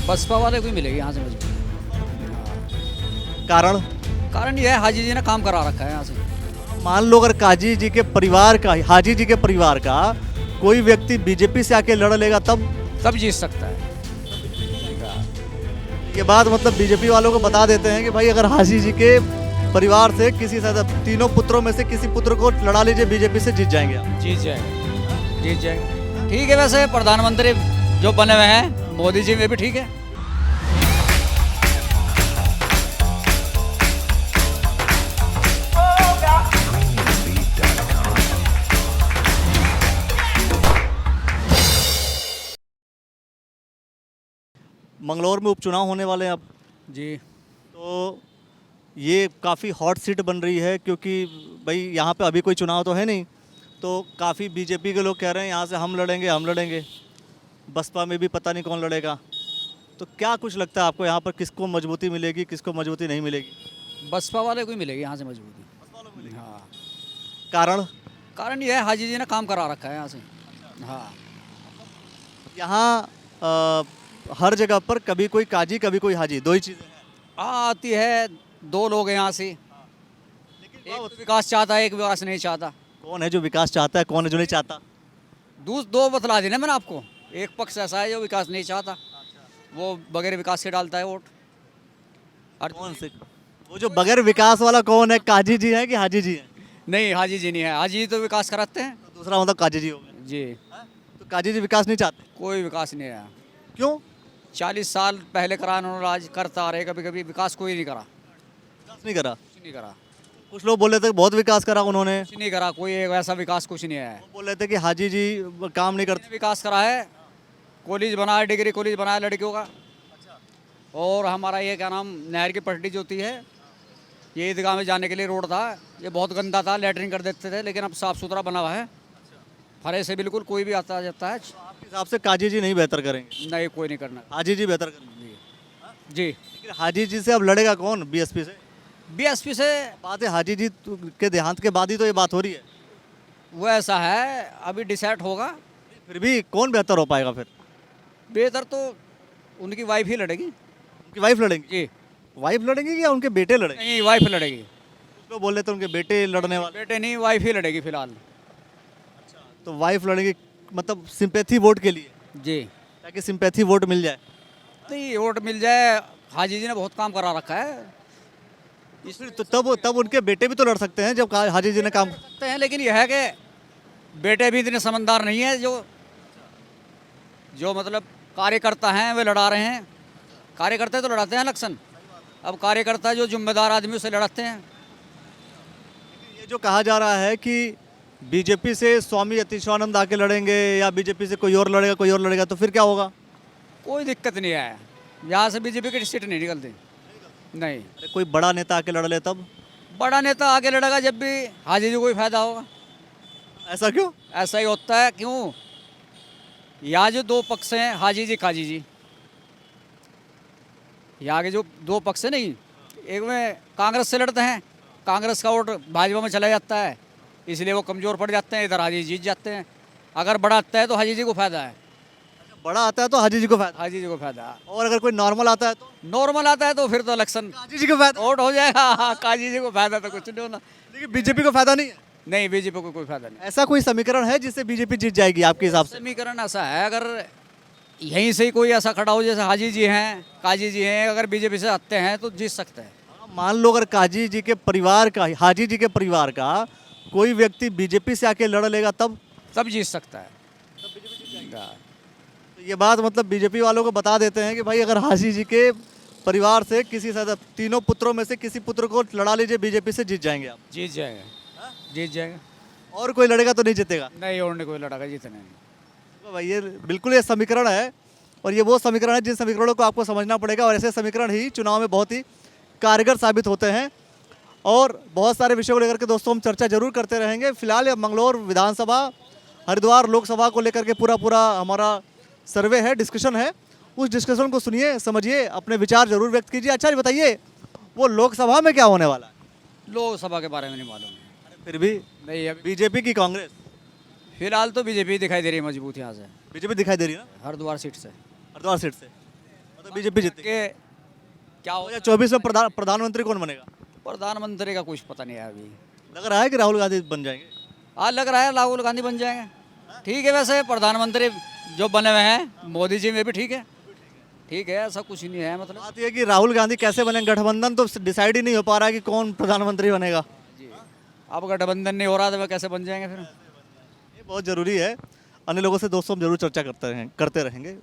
बसपा वाले को ही मिलेगी यहाँ से मजबूती। कारण? कारण ये है हाजी जी ने काम करा रखा है यहाँ से। मान लो अगर काजी जी के परिवार का, हाजी जी के परिवार का कोई व्यक्ति बीजेपी से आके लड़ लेगा तब सब जीत सकता है। ये बात मतलब बीजेपी वालों को बता देते हैं कि भाई अगर हाजी जी के परिवार से किसी से, तीनों पुत्रों में से किसी पुत्र को लड़ा लीजिए, बीजेपी से जीत जाएंगे आप। जीत जाएगा, जीत जाएगा। ठीक है, वैसे प्रधानमंत्री जो बने हुए हैं मोदी जी में भी ठीक है। मंगलौर में उपचुनाव होने वाले हैं अब, जी तो ये काफ़ी हॉट सीट बन रही है क्योंकि भाई यहाँ पे अभी कोई चुनाव तो है नहीं, तो काफ़ी बीजेपी के लोग कह रहे हैं यहाँ से हम लड़ेंगे। बसपा में भी पता नहीं कौन लड़ेगा। तो क्या कुछ लगता है आपको यहाँ पर किसको मजबूती मिलेगी, किसको मजबूती नहीं मिलेगी? बसपा वाले को ही मिलेगी यहाँ से मजबूती। हाँ, कारण? कारण ये है हाजी जी ने काम करा रखा है यहाँ से। हाँ, यहाँ हर जगह पर कभी कोई काजी कभी कोई हाजी, दो ही चीज़ें हैं। आती है, दो लोग हैं यहाँ से। एक तो विकास चाहता है, एक विकास नहीं चाहता। कौन है जो विकास चाहता है, कौन है जो नहीं चाहता? दो बतला देना मैंने आपको। एक पक्ष ऐसा है जो विकास नहीं चाहता, वो बगैर विकास के डालता है वोट। और कौन से? वो जो बगैर विकास वाला कौन है, काजी जी है कि हाजी जी है? नहीं, हाजी जी नहीं है। हाजी जी तो विकास कराते हैं। तो दूसरा मतलब काजी जी हो गए। जी, तो काजी जी विकास नहीं चाहते? कोई विकास नहीं है। क्यों? 40 साल पहले करा उन्होंने, आज करता आ रहे। कभी कभी विकास कोई नहीं करा, विकास नहीं करा। कुछ नहीं करा, कुछ लोग बोल रहे थे कि बहुत विकास करा उन्होंने। कुछ नहीं करा। कोई एक वैसा विकास कुछ नहीं है। वो बोल रहे थे कि हाजी जी काम नहीं करते। विकास करा है, कॉलेज बनाया, डिग्री कॉलेज बनाया लड़कियों का। और हमारा ये क्या नाम, नहर की पटड़ी जो होती है, ये ईदगाह में जाने के लिए रोड था, ये बहुत गंदा था, लैटरिन कर देते थे, लेकिन अब साफ़ सुथरा बना हुआ है। फरे से बिल्कुल कोई भी आता जाता है। आपके हिसाब से काजी जी नहीं बेहतर करेंगे? नहीं, कोई नहीं करना। हाजी जी बेहतर करेंगे। जी, लेकिन हाजी जी से अब लड़ेगा कौन बीएसपी से? बीएसपी से बात है हाजी जी के देहांत के बाद ही तो ये बात हो रही है। वो ऐसा है, अभी डिसाइड होगा। फिर भी कौन बेहतर हो पाएगा फिर? बेहतर तो उनकी वाइफ ही लड़ेगी। उनकी वाइफ लड़ेंगी? जी, वाइफ लड़ेंगी या उनके बेटे लड़ेंगे? नहीं, वाइफ लड़ेगी। कुछ लोग बोल रहे थे उनके बेटे लड़ने वाले। बेटे नहीं, वाइफ ही लड़ेगी फिलहाल। तो वाइफ लड़ेगी मतलब सिंपैथी वोट के लिए, जी, ताकि सिंपैथी वोट मिल जाए। नहीं, वोट मिल जाए। हाजी जी ने बहुत काम करा रखा है। फिर तो तब उनके बेटे भी तो लड़ सकते हैं जब हाजी जी ने काम। सकते हैं, लेकिन यह है कि बेटे भी इतने समझदार नहीं है। जो मतलब कार्यकर्ता हैं वे लड़ा रहे हैं। कार्यकर्ता तो लड़ाते हैं इलेक्शन, अब कार्यकर्ता जो जिम्मेदार आदमी उसे लड़ाते हैं। ये जो कहा जा रहा है कि बीजेपी से स्वामी यतीश्वरानंद आके लड़ेंगे या बीजेपी से कोई और लड़ेगा, तो फिर क्या होगा? कोई दिक्कत नहीं है, यहाँ से बीजेपी की सीट नहीं निकलती। नहीं, अरे कोई बड़ा नेता आके लड़ ले तब? बड़ा नेता आगे लड़ेगा जब भी हाजी जी को ही फायदा होगा। ऐसा क्यों? ऐसा ही होता है। क्यों? यहाँ जो दो पक्ष हैं, हाजी जी काजी जी, यहाँ के जो दो पक्ष है, नहीं, एक में कांग्रेस से लड़ते हैं, कांग्रेस का वोट भाजपा में चला जाता है, इसलिए वो कमज़ोर पड़ जाते हैं, इधर हाजी जीत जाते हैं। अगर बड़ा आता है तो हाजी जी को फायदा है। बड़ा आता है तो हाजी जी को फायदा, हाजी जी को फायदा है। और अगर कोई नॉर्मल आता है तो नॉर्मल आता है तो फिर तो इलेक्शन हाजी जी को फायदा। वोट हो जाएगा। हाँ, काजी जी को फायदा तो कुछ नहीं होना। लेकिन बीजेपी को फायदा नहीं है। नहीं, बीजेपी को कोई फायदा नहीं। ऐसा कोई समीकरण है जिससे बीजेपी जीत जाएगी आपके हिसाब से? समीकरण ऐसा है, अगर यहीं से ही कोई ऐसा खड़ा हो जैसे हाजी जी हैं, काजी जी हैं, अगर बीजेपी से आते हैं तो जीत सकते हैं। मान लो अगर काजी जी के परिवार का, हाजी जी के परिवार का कोई व्यक्ति बीजेपी से आके लड़ लेगा तब जीत सकता है। तो ये बात मतलब बीजेपी वालों को बता देते हैं कि भाई अगर हाजी जी के परिवार से किसी से, तीनों पुत्रों में से किसी पुत्र को लड़ा लीजिए, बीजेपी से जीत जाएंगे आप। जीत जाएगा, जीत जाएगा। और कोई लड़ेगा तो नहीं जीतेगा? नहीं, और नहीं कोई लड़ागा, जीतने नहीं। तो भाई ये बिल्कुल ये समीकरण है, और ये वो समीकरण है जिन समीकरणों को आपको समझना पड़ेगा, और ऐसे समीकरण ही चुनाव में बहुत ही कारगर साबित होते हैं। और बहुत सारे विषयों को लेकर के दोस्तों हम चर्चा जरूर करते रहेंगे। फिलहाल ये मंगलौर विधानसभा, हरिद्वार लोकसभा को लेकर के पूरा हमारा सर्वे है, डिस्कशन है। उस डिस्कशन को सुनिए, समझिए, अपने विचार जरूर व्यक्त कीजिए। अच्छा ये बताइए, वो लोकसभा में क्या होने वाला है? लोकसभा के बारे में नहीं मालूम। फिर भी नहीं, अभी बीजेपी की कांग्रेस? फिलहाल तो बीजेपी दिखाई दे रही है मजबूत यहाँ से, बीजेपी दिखाई दे रही है ना, हरिद्वार सीट से। हरिद्वार सीट से। मतलब बीजेपी जीतेगी। के क्या हो 2024 में प्रधानमंत्री कौन बनेगा? प्रधानमंत्री का कुछ पता नहीं है अभी। लग रहा है कि राहुल गांधी बन जाएंगे। आज लग रहा है राहुल गांधी बन जाएंगे। ठीक है, वैसे प्रधानमंत्री जो बने हुए हैं मोदी जी में भी ठीक है, ठीक है, ऐसा कुछ नहीं है मतलब। बात यह कि राहुल गांधी कैसे बने, गठबंधन तो डिसाइड ही नहीं हो पा रहा है कि कौन प्रधानमंत्री बनेगा। जी, अब गठबंधन नहीं हो रहा तो वह कैसे बन जाएंगे फिर। ये बहुत ज़रूरी है। अन्य लोगों से दोस्तों हम जरूर चर्चा करते रहेंगे।